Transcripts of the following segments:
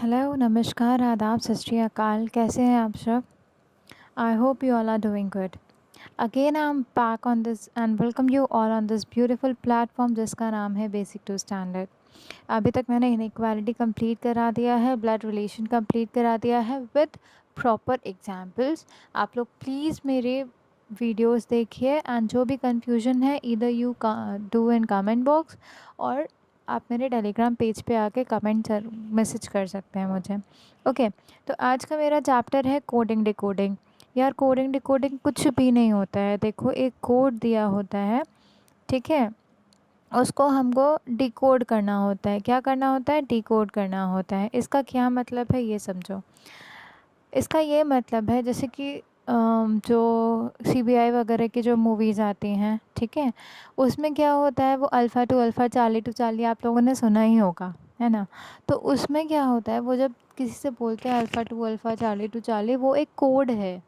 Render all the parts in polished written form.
Hello, नमस्कार, आदाब, सत श्री अकाल। कैसे हैं आप सब? I hope you all are doing good. Again I am back on this and welcome you all on this beautiful platform जिसका नाम है बेसिक टू स्टैंडर्ड। अभी तक मैंने इनइक्वालिटी कंप्लीट करा दिया है, ब्लड रिलेशन कंप्लीट करा दिया है विद प्रॉपर एग्जाम्पल्स। आप लोग प्लीज़ मेरे वीडियोस देखिए एंड जो भी कंफ्यूजन है either you do in comment box और आप मेरे टेलीग्राम पेज पे आके कमेंट मैसेज कर सकते हैं मुझे। ओके, तो आज का मेरा चैप्टर है कोडिंग डिकोडिंग। यार, कोडिंग डिकोडिंग कुछ भी नहीं होता है। देखो, एक कोड दिया होता है, ठीक है, उसको हमको डिकोड करना होता है। क्या करना होता है? डिकोड करना होता है। इसका क्या मतलब है ये समझो। इसका ये मतलब है जैसे कि जो सीबीआई वगैरह की जो मूवीज़ आती हैं, ठीक है, उसमें क्या होता है, वो alpha to alpha, charlie to charlie, आप लोगों ने सुना ही होगा, है ना। तो उसमें क्या होता है, वो जब किसी से बोलते हैं alpha to alpha, charlie to charlie, वो एक कोड है,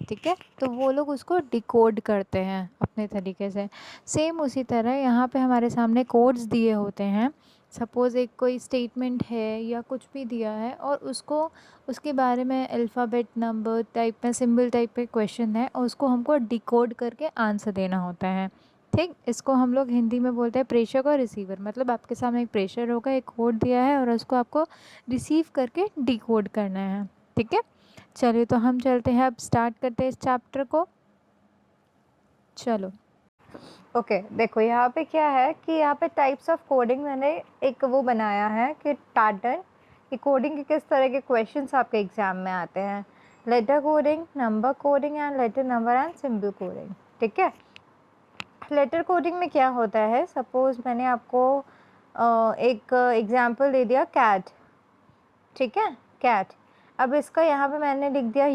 ठीक है। तो वो लोग उसको डिकोड करते हैं अपने तरीके से। सेम उसी तरह यहाँ पे हमारे सामने कोड्स दिए होते हैं। सपोज़ एक कोई स्टेटमेंट है या कुछ भी दिया है और उसको उसके बारे में अल्फ़ाबेट नंबर टाइप में, सिंबल टाइप में क्वेश्चन है और उसको हमको डिकोड करके आंसर देना होता है। ठीक, इसको हम लोग हिंदी में बोलते हैं प्रेषक और रिसीवर। मतलब आपके सामने एक प्रेषर होगा, एक कोड दिया है और उसको आपको रिसीव करके डिकोड करना है, ठीक है। चलिए, तो हम चलते हैं, अब स्टार्ट करते हैं इस चैप्टर को। चलो, ओके देखो यहाँ पे क्या है कि यहाँ पे टाइप्स ऑफ कोडिंग मैंने एक वो बनाया है कि पैटर्न कि कोडिंग के किस तरह के क्वेश्चंस आपके एग्जाम में आते हैं। Letter coding, number coding and letter number and symbol coding, ठीक है। लेटर कोडिंग में क्या होता है, सपोज मैंने आपको एक एग्जाम्पल दे दिया कैट, ठीक है, कैट। अब इसका यहाँ पे मैंने लिख दिया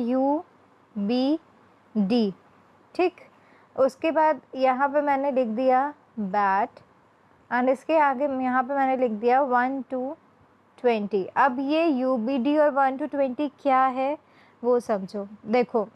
UBD, ठीक। उसके बाद यहाँ पे मैंने लिख दिया बैट एंड इसके आगे यहाँ पे मैंने लिख दिया 1 to 20। अब ये UBD और 1 to 20 क्या है वो समझो। देखो,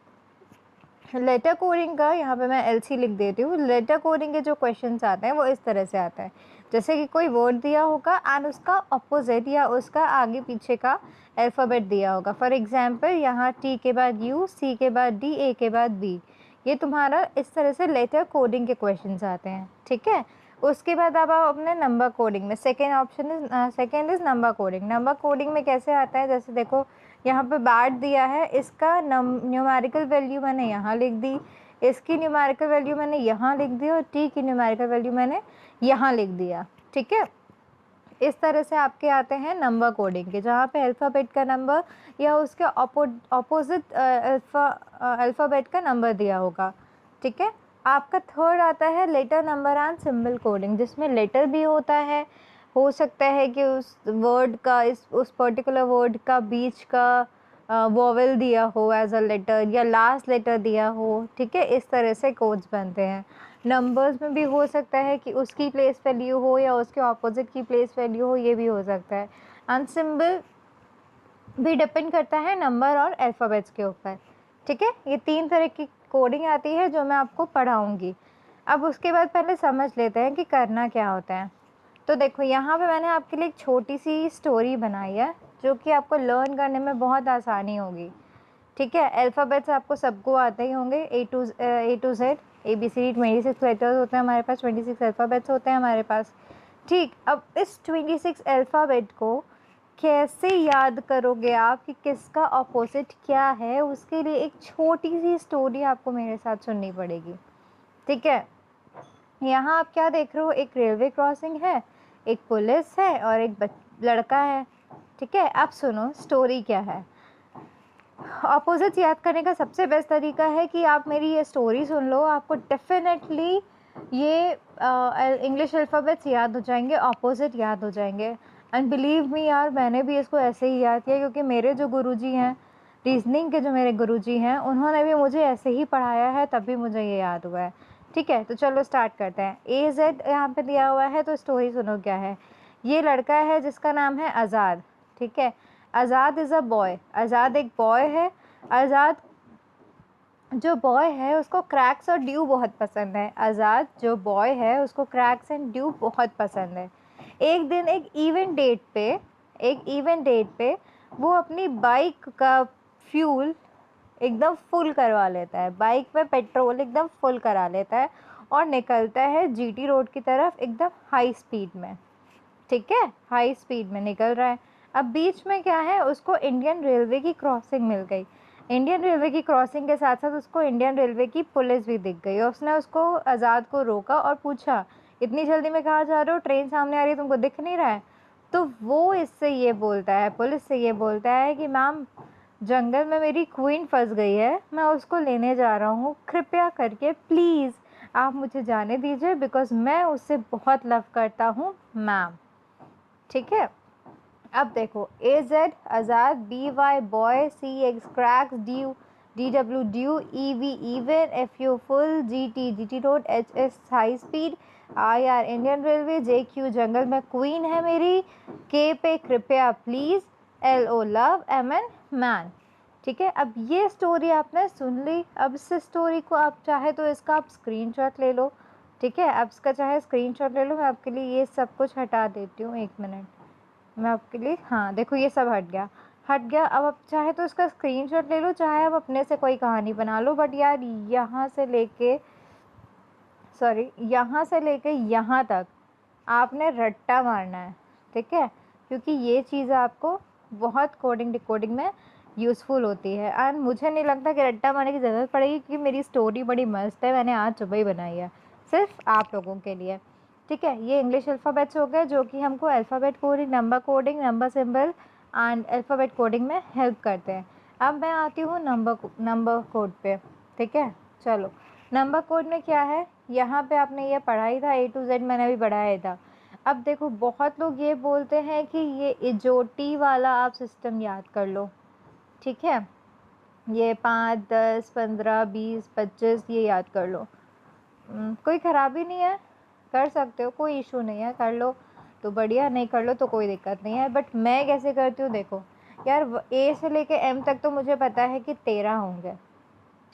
लेटर कोडिंग का यहाँ पे मैं LC लिख देती हूँ। लेटर कोडिंग के जो क्वेश्चंस आते हैं वो इस तरह से आता है, जैसे कि कोई वर्ड दिया होगा एंड उसका अपोजिट या उसका आगे पीछे का अल्फ़ाबेट दिया होगा। फॉर एग्जांपल यहाँ T के बाद U, C के बाद D, A के बाद B। ये तुम्हारा इस तरह से लेटर कोडिंग के क्वेश्चंस आते हैं, ठीक है। उसके बाद अब आप अपने नंबर कोडिंग में, second is number coding. Number coding में कैसे आता है, जैसे देखो यहाँ पे बैट दिया है, इसका न्यूमेरिकल वैल्यू मैंने यहाँ लिख दी, इसकी न्यूमेरिकल वैल्यू मैंने यहाँ लिख दी और टी की न्यूमेरिकल वैल्यू मैंने यहाँ लिख दिया, ठीक है। इस तरह से आपके आते हैं नंबर कोडिंग के, जहाँ पे अल्फ़ाबेट का नंबर या उसके अपोजिट अल्फ़ाबेट का नंबर दिया होगा, ठीक है। आपका थर्ड आता है letter number and symbol coding, जिसमें लेटर भी होता है। हो सकता है कि उस वर्ड का, उस पर्टिकुलर वर्ड का बीच का वोवेल दिया हो एज अ लेटर या लास्ट लेटर दिया हो, ठीक है। इस तरह से कोड्स बनते हैं। नंबर्स में भी हो सकता है कि उसकी प्लेस वैल्यू हो या उसके ऑपोजिट की प्लेस वैल्यू हो, ये भी हो सकता है। एंड सिंबल भी डिपेंड करता है नंबर और अल्फ़ाबेट्स के ऊपर, ठीक है। ये तीन तरह की कोडिंग आती है जो मैं आपको पढ़ाऊँगी। अब उसके बाद पहले समझ लेते हैं कि करना क्या होता है। तो देखो यहाँ पे मैंने आपके लिए एक छोटी सी स्टोरी बनाई है जो कि आपको लर्न करने में बहुत आसानी होगी, ठीक है। अल्फ़ाबेट्स आपको सबको आते ही होंगे, A to Z, ABCD 26 letters होते हैं हमारे पास, 26 अल्फ़ाबेट्स होते हैं हमारे पास, ठीक। अब इस 26 अल्फ़ाबेट को कैसे याद करोगे आप कि किसका अपोजिट क्या है, उसके लिए एक छोटी सी स्टोरी आपको मेरे साथ सुननी पड़ेगी, ठीक है। यहाँ आप क्या देख रहे हो, एक रेलवे क्रॉसिंग है, एक पुलिस है और एक लड़का है, ठीक है। अब सुनो स्टोरी क्या है। अपोजिट्स याद करने का सबसे बेस्ट तरीका है कि आप मेरी ये स्टोरी सुन लो, आपको डेफिनेटली ये इंग्लिश अल्फ़ाबेट्स याद हो जाएंगे, अपोजिट याद हो जाएंगे। एंड बिलीव मी यार, मैंने भी इसको ऐसे ही याद किया क्योंकि मेरे जो गुरुजी हैं, रीजनिंग के जो मेरे गुरुजी हैं, उन्होंने भी मुझे ऐसे ही पढ़ाया है, तभी मुझे ये याद हुआ है, ठीक है। तो चलो स्टार्ट करते हैं। AZ यहाँ पे दिया हुआ है, तो स्टोरी सुनो क्या है। ये लड़का है जिसका नाम है आज़ाद, ठीक है। आज़ाद इज़ अ बॉय, आज़ाद एक बॉय है। आज़ाद जो बॉय है उसको क्रैक्स और ड्यू बहुत पसंद है। आज़ाद जो बॉय है उसको क्रैक्स एंड ड्यू बहुत पसंद है। एक दिन एक इवेंट डेट पे वो अपनी बाइक का फ्यूल एकदम फुल करवा लेता है, बाइक में पेट्रोल एकदम फुल करा लेता है और निकलता है जीटी रोड की तरफ एकदम हाई स्पीड में। ठीक है, हाई स्पीड में निकल रहा है। अब बीच में क्या है, उसको इंडियन रेलवे की क्रॉसिंग मिल गई। इंडियन रेलवे की क्रॉसिंग के साथ साथ उसको इंडियन रेलवे की पुलिस भी दिख गई और उसने उसको आज़ाद को रोका और पूछा, इतनी जल्दी में कहाँ जा रहे हो, ट्रेन सामने आ रही है, तुमको दिख नहीं रहा है? तो वो इससे ये बोलता है, पुलिस से ये बोलता है कि मैम, जंगल में मेरी क्वीन फंस गई है, मैं उसको लेने जा रहा हूँ, कृपया करके प्लीज़ आप मुझे जाने दीजिए, बिकॉज़ मैं उससे बहुत लव करता हूँ मैम। ठीक है, अब देखो, ए जेड आज़ाद, B Y boy, C X cracks, D W due, E V even, F U full, G T road, H S high speed, I R Indian railway, J Q जंगल में queen है मेरी, K P कृपया please, L O love, M N man. ठीक है, अब ये story आपने सुन ली। अब इस स्टोरी को आप चाहे तो इसका आप स्क्रीनशॉट ले लो। ठीक है, आप इसका चाहे स्क्रीनशॉट ले लो। मैं आपके लिए ये सब कुछ हटा देती हूँ, 1 मिनट। मैं आपके लिए, हाँ देखो, ये सब हट गया, हट गया। अब आप चाहे तो इसका स्क्रीनशॉट ले लो, चाहे आप अपने से कोई कहानी बना लो, बट यार यहाँ से लेके, सॉरी, यहाँ से लेके यहाँ तक आपने रट्टा मारना है। ठीक है, क्योंकि ये चीज़ आपको बहुत कोडिंग डिकोडिंग में यूज़फुल होती है। एंड मुझे नहीं लगता कि रट्टा मारने की ज़रूरत पड़ेगी, क्योंकि मेरी स्टोरी बड़ी मस्त है, मैंने आज सुबह ही बनाई है सिर्फ आप लोगों के लिए। ठीक है, ये इंग्लिश अल्फ़ाबेट्स हो गए जो कि हमको alphabet coding, number symbol and alphabet coding में हेल्प करते हैं। अब मैं आती हूँ नंबर कोड पे। ठीक है, चलो, नंबर कोड में क्या है, यहाँ पे आपने ये पढ़ा ही था, ए टू जेड मैंने भी पढ़ाया ही था। अब देखो, बहुत लोग ये बोलते हैं कि ये इजोटी वाला आप सिस्टम याद कर लो। ठीक है, ये 5, 10, 15, 20, 25 ये याद कर लो। कोई ख़राबी नहीं है, कर सकते हो, कोई इशू नहीं है, कर लो तो बढ़िया, नहीं कर लो तो कोई दिक्कत नहीं है। बट मैं कैसे करती हूँ, देखो यार, ए से लेके एम तक तो मुझे पता है कि 13 होंगे।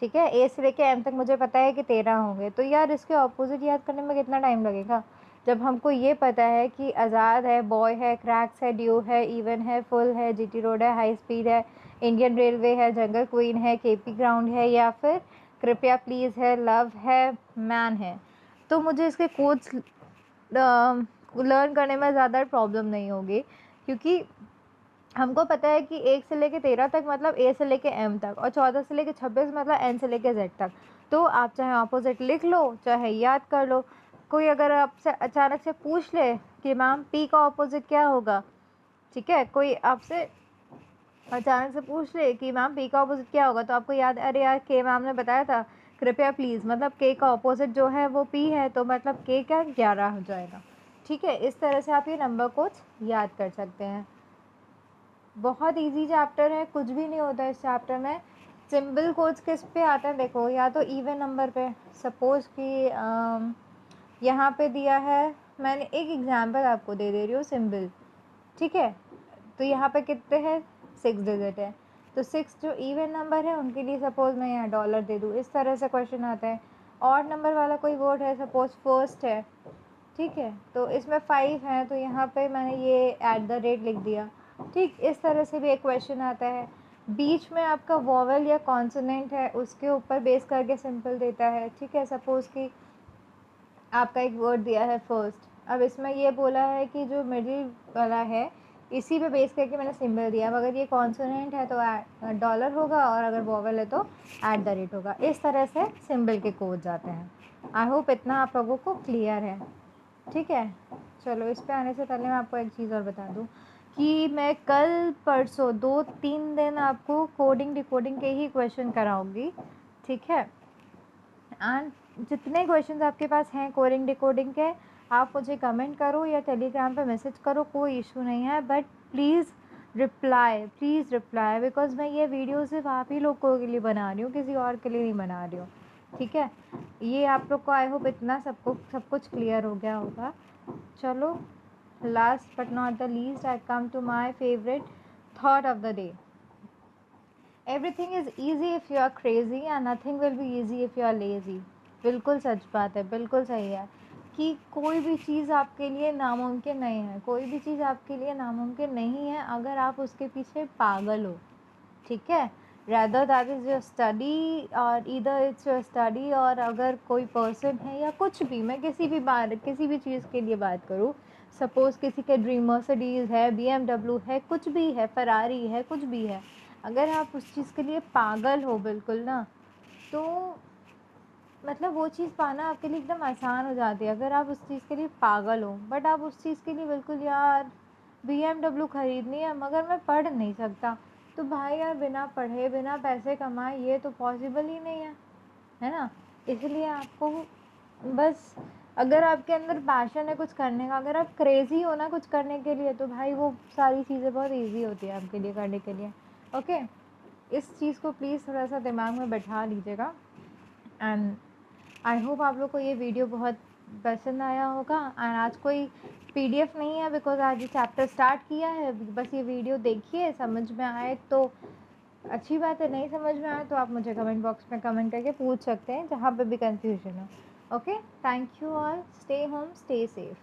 ठीक है, ए से लेके एम तक मुझे पता है कि 13 होंगे, तो यार इसके ऑपोजिट याद करने में कितना टाइम लगेगा, जब हमको ये पता है कि आज़ाद है, बॉय है, क्रैक्स है, ड्यू है, इवन है, फुल है, जीटी रोड है, हाई स्पीड है, इंडियन रेलवे है, जंगल क्वीन है, केपी ग्राउंड है, या फिर कृपया प्लीज़ है, लव है, मैन है। तो मुझे इसके कोड्स लर्न करने में ज़्यादा प्रॉब्लम नहीं होगी, क्योंकि हमको पता है कि 1 से लेके 13 तक मतलब ए से लेके एम तक, और 14 से लेके 26 मतलब एन से लेके जेड तक। तो आप चाहे ऑपोजिट लिख लो, चाहे याद कर लो। कोई अगर आपसे अचानक से पूछ ले कि मैम पी का ऑपोजिट क्या होगा, ठीक है, कोई आपसे अचानक से पूछ ले कि मैम पी का ऑपोजिट क्या होगा, तो आपको याद, अरे यार के मैम ने बताया था, कृपया प्लीज़, मतलब के का ऑपोजिट जो है वो पी है, तो मतलब के क्या 11 हो जाएगा। ठीक है, इस तरह से आप ये नंबर कोड्स याद कर सकते हैं। बहुत इजी चैप्टर है, कुछ भी नहीं होता इस चैप्टर में। सिंबल कोड्स किस पे आता है, देखो, या तो इवन नंबर पे, सपोज़ कि यहाँ पे दिया है, मैंने एक एग्जांपल आपको दे रही हूँ, सिंबल। ठीक है, तो यहाँ पे कितने हैं, 6 डिजिट है, तो 6 जो इवन नंबर है उनके लिए सपोज़ मैं यहाँ डॉलर दे दूँ, इस तरह से क्वेश्चन आता है। ऑड नंबर वाला कोई वर्ड है, सपोज़ फर्स्ट है, ठीक है, तो इसमें 5 है, तो यहाँ पे मैंने ये @ लिख दिया। ठीक, इस तरह से भी एक क्वेश्चन आता है। बीच में आपका वॉवल या कॉन्सोनेंट है, उसके ऊपर बेस करके सिंपल देता है। ठीक है, सपोज़ कि आपका एक वर्ड दिया है फर्स्ट, अब इसमें ये बोला है कि जो मिडिल वाला है इसी पे बेस करके मैंने सिंबल दिया। अब अगर ये कॉन्सोनेंट है तो डॉलर होगा, और अगर वॉवल है तो @ होगा। इस तरह से सिंबल के कोड जाते हैं। आई होप इतना आप लोगों को क्लियर है। ठीक है, चलो, इस पे आने से पहले मैं आपको एक चीज़ और बता दूँ कि मैं कल परसों 2-3 दिन आपको कोडिंग डिकोडिंग के ही क्वेश्चन कराऊंगी। ठीक है, एंड जितने क्वेश्चंस आपके पास हैं कोडिंग डिकोडिंग के, आप मुझे कमेंट करो या टेलीग्राम पे मैसेज करो, कोई इशू नहीं है, बट प्लीज़ रिप्लाई, बिकॉज़ मैं ये वीडियो सिर्फ आप ही लोगों के लिए बना रही हूँ, किसी और के लिए नहीं बना रही हूँ। ठीक है, ये आप लोग को आई होप इतना सब कुछ क्लियर हो गया होगा। चलो, last but not the least, I come to my favourite thought of the day. Everything is easy if you are crazy and nothing will be easy if you are lazy. बिल्कुल सच बात है, बिल्कुल सही है कि कोई भी चीज़ आपके लिए नामुमकिन नहीं है, कोई भी चीज़ आपके लिए नामुमकिन नहीं है अगर आप उसके पीछे पागल हो, ठीक है। rather that is your study और either it's your study, और अगर कोई पर्सन है या कुछ भी, मैं किसी भी चीज़ के लिए बात करूँ, सपोज़ किसी के ड्रीम मर्सिडीज़ है, BMW है, कुछ भी है, फरारी है, कुछ भी है, अगर आप उस चीज़ के लिए पागल हो बिल्कुल ना, तो मतलब वो चीज़ पाना आपके लिए एकदम आसान हो जाती है अगर आप उस चीज़ के लिए पागल हो। बट आप उस चीज़ के लिए बिल्कुल, यार BMW ख़रीदनी है मगर मैं पढ़ नहीं सकता, तो भाई यार बिना पढ़े बिना पैसे कमाए ये तो पॉसिबल ही नहीं है ना। इसलिए आपको बस, अगर आपके अंदर पैशन है कुछ करने का, अगर आप क्रेज़ी हो ना कुछ करने के लिए, तो भाई वो सारी चीज़ें बहुत ईजी होती है आपके लिए करने के लिए। ओके, इस चीज़ को प्लीज़ थोड़ा सा दिमाग में बैठा लीजिएगा। एंड आई होप आप लोग को ये वीडियो बहुत पसंद आया होगा। एंड आज कोई PDF नहीं है बिकॉज आज ये चैप्टर स्टार्ट किया है, बस ये वीडियो देखिए, समझ में आए तो अच्छी बात है, नहीं समझ में आए तो आप मुझे कमेंट बॉक्स में कमेंट करके पूछ सकते हैं जहाँ पे भी कंफ्यूजन हो। Okay, thank you all, stay home, stay safe.